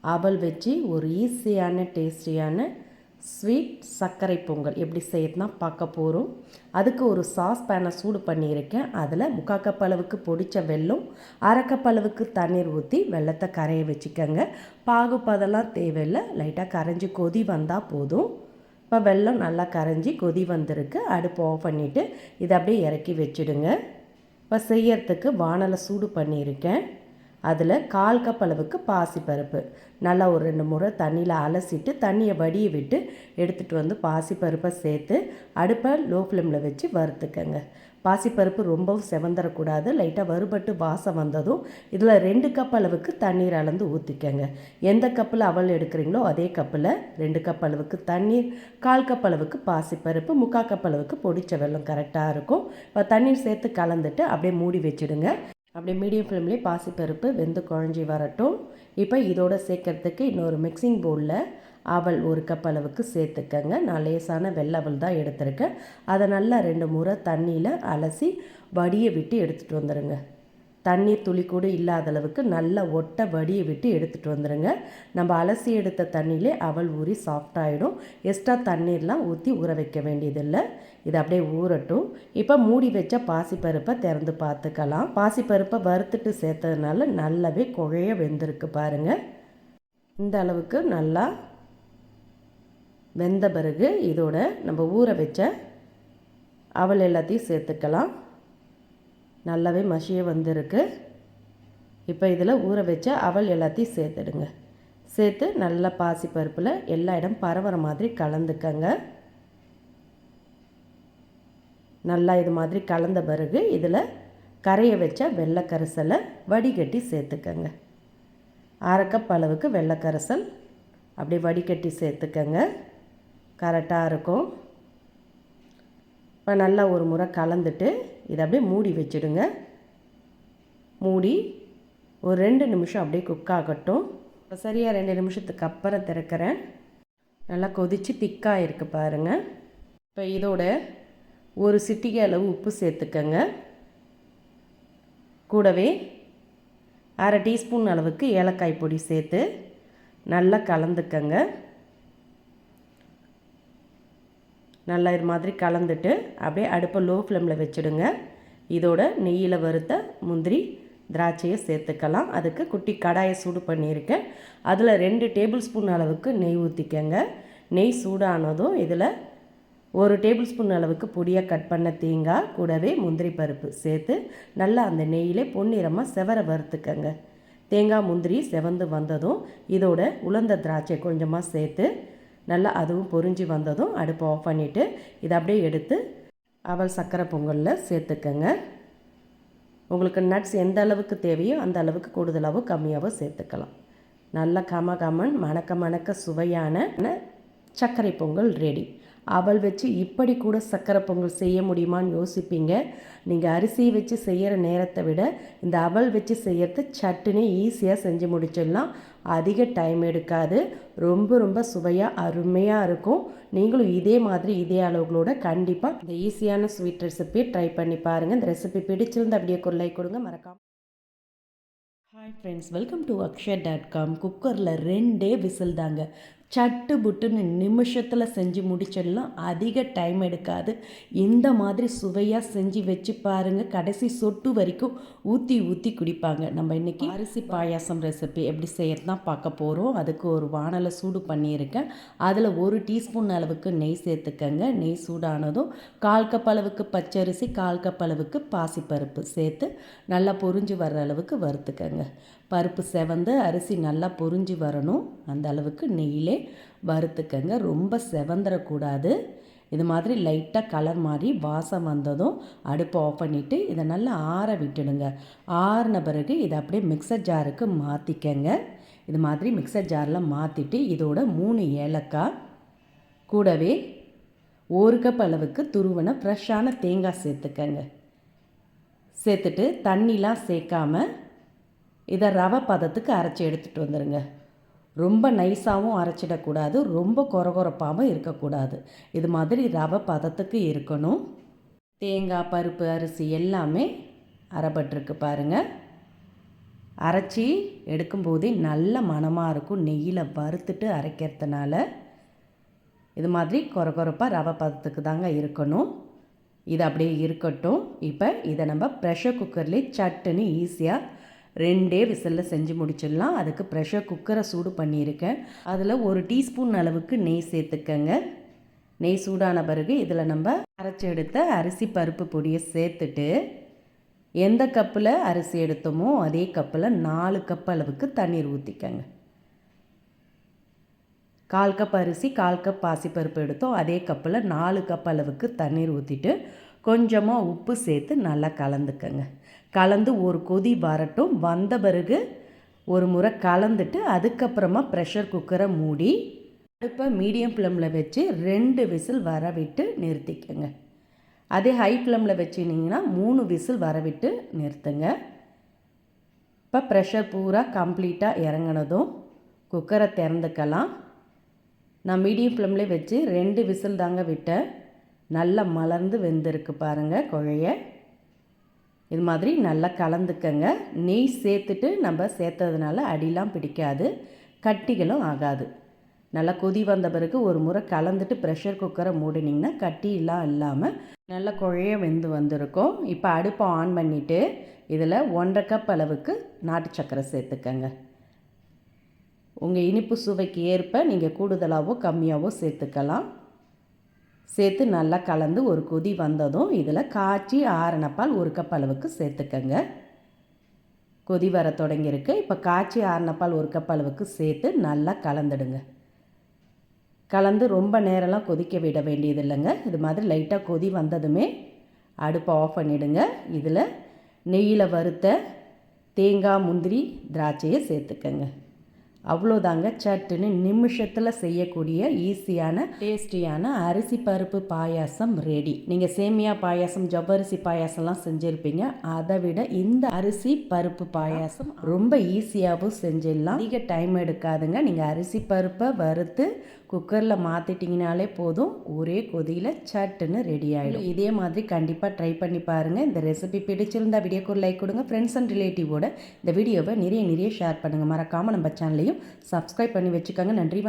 அவல் வச்சு ஒரு ஈஸியான டேஸ்டியான ஸ்வீட் சர்க்கரை பொங்கல் எப்படி செய்யறதுனா பார்க்க போகிறோம். அதுக்கு ஒரு சாஸ் பேனை சூடு பண்ணியிருக்கேன். அதில் 3/4 கப் அளவுக்கு பொடித்த வெல்லம், 1/2 கப் அளவுக்கு தண்ணீர் ஊற்றி வெல்லத்தை கரைய வச்சுக்கோங்க. பாகுபதெல்லாம் தேவையில்லை, லைட்டாக கரைஞ்சி கொதி வந்தால் போதும். இப்போ வெல்லம் நல்லா கரைஞ்சி கொதி வந்திருக்கு. அடுப்பு ஆஃப் பண்ணிவிட்டு இதை அப்படியே இறக்கி வச்சுடுங்க. இப்போ செய்யறதுக்கு வானலை சூடு பண்ணியிருக்கேன். அதில் 1/4 கப் அளவுக்கு பாசிப்பருப்பு நல்லா ஒரு 2 முறை தண்ணியில் அலசிட்டு தண்ணியை வடிய விட்டு எடுத்துகிட்டு வந்து பாசிப்பருப்பை சேர்த்து அடுப்பை லோ ஃப்ளேமில் வச்சு வறுத்துக்கங்க. பாசிப்பருப்பு ரொம்பவும் செவந்தரக்கூடாது. லைட்டாக வறுபட்டு வாசம் வந்ததும் இதில் 2 கப் அளவுக்கு தண்ணீர் அளந்து ஊற்றிக்கங்க. எந்த கப்பில் அவல் எடுக்கிறீங்களோ அதே கப்பில் 2 கப் அளவுக்கு தண்ணீர், 1/4 கப் அளவுக்கு பாசிப்பருப்பு, 3/4 கப் அளவுக்கு பொடிச்ச வெல்லம் கரெக்டாக இருக்கும். இப்போ தண்ணீர் சேர்த்து கலந்துட்டு அப்படியே மூடி வச்சுடுங்க. அப்படியே மீடியம் ஃப்ளேம்லேயே பாசிப்பருப்பு வெந்து குழஞ்சி வரட்டும். இப்போ இதோட சேர்க்கறதுக்கு இன்னொரு மிக்சிங் பவுலில் அவல் 1 கப் அளவுக்கு சேர்த்துக்கங்க. நான் லேசான வெள்ளை அவல் தான் எடுத்திருக்கேன். அதை நல்லா 2 முறை தண்ணியில் அலசி வடிய விட்டு எடுத்துகிட்டு வந்துடுங்க. தண்ணீர் துளி கூட இல்லாத அளவுக்கு நல்லா ஒட்டை வடியை விட்டு எடுத்துகிட்டு வந்துடுங்க. நம்ம அலசி எடுத்த தண்ணியிலே அவல் ஊறி சாஃப்டாகிடும். எக்ஸ்ட்ரா தண்ணீர்லாம் ஊற்றி ஊற வைக்க வேண்டியதில்லை. இது அப்படியே ஊறட்டும். இப்போ மூடி வச்ச பாசிப்பருப்பை திறந்து பார்த்துக்கலாம். பாசிப்பருப்பை வறுத்துட்டு சேர்த்ததுனால நல்லாவே குழைய வெந்திருக்கு பாருங்கள். இந்த அளவுக்கு நல்லா வெந்த பிறகு இதோட நம்ம ஊற வச்ச அவல் எல்லாத்தையும் சேர்த்துக்கலாம். நல்லாவே மசிய வந்திருக்கு. இப்போ இதில் ஊற வச்ச அவல் எல்லாத்தையும் சேர்த்துடுங்க. சேர்த்து நல்லா பாசிப்பருப்பில் எல்லா இடம் பரவுற மாதிரி கலந்துக்கங்க. நல்லா இது மாதிரி கலந்த பிறகு இதில் கரைய வச்ச வெள்ளைக்கரைசலை வடிகட்டி சேர்த்துக்கங்க. 1/2 கப் அளவுக்கு வெள்ளைக்கரைசல் அப்படியே வடிகட்டி சேர்த்துக்கங்க. கரெக்டாக இருக்கும். இப்போ நல்லா ஒரு முறை கலந்துட்டு இதை அப்படியே மூடி வச்சுடுங்க. மூடி ஒரு 2 நிமிஷம் அப்படியே குக் ஆகட்டும். இப்போ சரியாக 2 நிமிஷத்துக்கு அப்புறம் திறக்கிறேன். நல்லா கொதித்து திக்காக இருக்குது பாருங்கள். இப்போ இதோட ஒரு சிட்டிகை அளவு உப்பு சேர்த்துக்கங்க. கூடவே 1/2 டீஸ்பூன் அளவுக்கு ஏலக்காய் பொடி சேர்த்து நல்லா கலந்துக்கங்க. நல்லா இது மாதிரி கலந்துட்டு அப்படியே அடுப்பை லோ ஃப்ளேமில் வச்சுடுங்க. இதோட நெய்யில் வறுத்த முந்திரி திராட்சையை சேர்த்துக்கலாம். அதுக்கு குட்டி கடாயை சூடு பண்ணியிருக்கேன். அதில் 2 டேபிள் ஸ்பூன் அளவுக்கு நெய் ஊற்றிக்கங்க. நெய் சூடானதும் இதில் 1 டேபிள் ஸ்பூன் அளவுக்கு பொடியாக கட் பண்ண தேங்காய் கூடவே முந்திரி பருப்பு சேர்த்து நல்லா அந்த நெய்யிலே பொன்னிறமாக செவர வறுத்துக்கங்க. தேங்காய் முந்திரி செவந்து வந்ததும் இதோட உலர்ந்த திராட்சை கொஞ்சமாக சேர்த்து நல்லா அதுவும் பொரிஞ்சு வந்ததும் அடுப்பை ஆஃப் பண்ணிவிட்டு இதை அப்படியே எடுத்து அவல் சர்க்கரை பொங்கலில் சேர்த்துக்கங்க. உங்களுக்கு நட்ஸ் எந்த அளவுக்கு தேவையோ அந்த அளவுக்கு கூடுதலாகவோ கம்மியாகவோ சேர்த்துக்கலாம். நல்லா கமகமன் மணக்க மணக்க சுவையான சர்க்கரை பொங்கல் ரெடி. அவல் வச்சு இப்படி கூட சர்க்கரை பொங்கல் செய்ய முடியுமான்னு யோசிப்பீங்க. நீங்கள் அரிசியை வச்சு செய்கிற நேரத்தை விட இந்த அவல் வச்சு செய்கிறது சட்டுன்னு ஈஸியாக செஞ்சு முடிச்சிடலாம். அதிக டைம் எடுக்காது. ரொம்ப ரொம்ப சுவையாக அருமையாக இருக்கும். நீங்களும் இதே மாதிரி இதே அளவுகளோட கண்டிப்பாக இந்த ஈஸியான ஸ்வீட் ரெசிபி ட்ரை பண்ணி பாருங்கள். இந்த ரெசிபி பிடிச்சிருந்து அப்படியே ஒரு லைக் கொடுங்க மறக்காம. Hi friends, welcome to akshay.com. குக்கரில் 2 விசில் தாங்க. சட்டு புட்டுன்னு நிமிஷத்தில் செஞ்சு முடிச்சிடலாம். அதிக டைம் எடுக்காது. இந்த மாதிரி சுவையாக செஞ்சு வச்சு பாருங்கள். கடைசி சொட்டு வரைக்கும் ஊற்றி ஊற்றி குடிப்பாங்க. நம்ம இன்றைக்கி அரிசி பாயாசம் ரெசிபி எப்படி செய்யறதுனா பார்க்க போகிறோம். அதுக்கு ஒரு வானலை சூடு பண்ணியிருக்கேன். அதில் 1 டீஸ்பூன் அளவுக்கு நெய் சேர்த்துக்கங்க. நெய் சூடானதும் 1/4 கப் அளவுக்கு பச்சரிசி, 1/4 கப் அளவுக்கு பாசிப்பருப்பு சேர்த்து நல்லா பொரிஞ்சு வர்ற அளவுக்கு வறுத்துக்கங்க. பருப்பு செவந்து அரிசி நல்லா பொரிஞ்சு வரணும். அந்த அளவுக்கு நெய்யிலே வறுத்துக்கங்க. ரொம்ப செவந்துடக்கூடாது. இது மாதிரி லைட்டாக கலர் மாதிரி வாசம் வந்ததும் அடுப்பை ஆஃப் பண்ணிவிட்டு இதை நல்லா ஆற விட்டுடுங்க. ஆறின பிறகு இதை அப்படியே மிக்சர் ஜாருக்கு மாற்றிக்கங்க. இது மாதிரி மிக்சர் ஜாரில் மாற்றிட்டு இதோட 3 ஏலக்காய் கூடவே 1 கப் அளவுக்கு துருவன ஃப்ரெஷ்ஷான தேங்காய் சேர்த்துக்கங்க. சேர்த்துட்டு தண்ணிலாம் சேர்க்காமல் இதை ரவை பதத்துக்கு அரைச்சி எடுத்துகிட்டு வந்துடுங்க. ரொம்ப நைஸாகவும் அரைச்சிடக்கூடாது, ரொம்ப கொரகொரப்பாகவும் இருக்கக்கூடாது. இது மாதிரி ரவை பதத்துக்கு இருக்கணும். தேங்காய், பருப்பு, அரிசி எல்லாமே அரைப்பட்டிருக்கு பாருங்கள். அரைச்சி எடுக்கும்போதே நல்ல மணமாக இருக்கும். நெய்யில் வறுத்துட்டு அரைக்கிறதுனால இது மாதிரி கொரகொரப்பாக ரவை பதத்துக்கு தாங்க இருக்கணும். இது அப்படியே இருக்கட்டும். இப்போ இதை நம்ம ப்ரெஷர் குக்கர்லேயே சட்டுன்னு ஈஸியாக 2 விசிலில் செஞ்சு முடிச்சிடலாம். அதுக்கு ப்ரெஷர் குக்கரை சூடு பண்ணியிருக்கேன். அதில் 1 டீஸ்பூன் அளவுக்கு நெய் சேர்த்துக்கங்க. நெய் சூடான பிறகு இதில் நம்ம அரைச்சி எடுத்த அரிசி பருப்பு பொடியை சேர்த்துட்டு எந்த கப்பில் அரிசி எடுத்தோமோ அதே கப்பில் 4 கப் அளவுக்கு தண்ணீர் ஊற்றிக்கங்க. 1/4 கப் அரிசி 1/4 கப் பாசிப்பருப்பு எடுத்தோம். அதே கப்பில் 4 கப் அளவுக்கு தண்ணீர் ஊற்றிட்டு கொஞ்சமாக உப்பு சேர்த்து நல்லா கலந்துக்கங்க. கலந்து ஒரு கொதி வரட்டும். வந்த பிறகு ஒரு முறை கலந்துட்டு அதுக்கப்புறமா ப்ரெஷர் குக்கரை மூடி அடுப்பை மீடியம் ஃப்ளேமில் வச்சு 2 விசில் வர விட்டு நிறுத்திக்கங்க. அதே ஹை ஃப்ளேமில் வச்சுனிங்கன்னா 3 விசில் வர விட்டு நிறுத்துங்க. இப்போ ப்ரெஷர் பூரா கம்ப்ளீட்டாக இறங்கினதும் குக்கரை திறந்துக்கலாம். நான் மீடியம் ஃப்ளேம்லேயே வச்சு 2 விசில் தாங்க விட்டேன். நல்லா மலர்ந்து வெந்திருக்கு பாருங்கள் குழைய. இது மாதிரி நல்லா கலந்துக்கங்க. நெய் சேர்த்துட்டு நம்ம சேர்த்ததுனால அடிலாம் பிடிக்காது, கட்டிகளும் ஆகாது. நல்லா கொதி வந்த பிறகு ஒரு முறை கலந்துட்டு ப்ரெஷர் குக்கரை மூடினிங்கன்னா கட்டிலாம் இல்லாமல் நல்லா குழைய வெந்து வந்திருக்கும். இப்போ அடுப்பை ஆன் பண்ணிவிட்டு இதில் 1/2 கப் அளவுக்கு நாட்டு சர்க்கரை சேர்த்துக்கங்க. உங்கள் இனிப்பு சுவைக்கு ஏற்ப நீங்கள் கூடுதலாகவோ கம்மியாகவோ சேர்த்துக்கலாம். சேர்த்து நல்லா கலந்து ஒரு கொதி வந்ததும் இதில் காய்ச்சி ஆறின பால் 1 கப் அளவுக்கு சேர்த்துக்கங்க. கொதி வர தொடங்கியிருக்கு. இப்போ காய்ச்சி ஆறின பால் 1 கப் அளவுக்கு சேர்த்து நல்லா கலந்துடுங்க. கலந்து ரொம்ப நேரம்லாம் கொதிக்க விட வேண்டியது இல்லைங்க. இது மாதிரி லைட்டாக கொதி வந்ததுமே அடுப்பை ஆஃப் பண்ணிவிடுங்க. இதில் நெய்யில் வறுத்த தேங்காய், முந்திரி, திராட்சையை சேர்த்துக்கங்க. அவ்வளோதாங்க, சட்டுன்னு நிமிஷத்தில் செய்யக்கூடிய ஈஸியான டேஸ்டியான அரிசி பருப்பு பாயாசம் ரெடி. நீங்கள் சேமியா பாயாசம், ஜவ்வரிசி பாயாசம்லாம் செஞ்சுருப்பீங்க. அதை விட இந்த அரிசி பருப்பு பாயாசம் ரொம்ப ஈஸியாகவும் செஞ்சிடலாம். அதிக டைம் எடுக்காதுங்க. நீங்கள் அரிசி பருப்பை வறுத்து குக்கரில் மாற்றிட்டிங்கனாலே போதும், ஒரே கொதியில் சட்டுன்னு ரெடி ஆகிடும். இதே மாதிரி கண்டிப்பாக ட்ரை பண்ணி பாருங்கள். இந்த ரெசிபி பிடிச்சிருந்தால் வீடியோக்கு ஒரு லைக் கொடுங்க. ஃப்ரெண்ட்ஸ் அண்ட் ரிலேட்டிவோட இந்த வீடியோவை நிறைய ஷேர் பண்ணுங்கள். மறக்காமல் நம்ம சேனலையும் சப்ஸ்கிரைப் பண்ணி வச்சுக்கோங்க. நன்றி.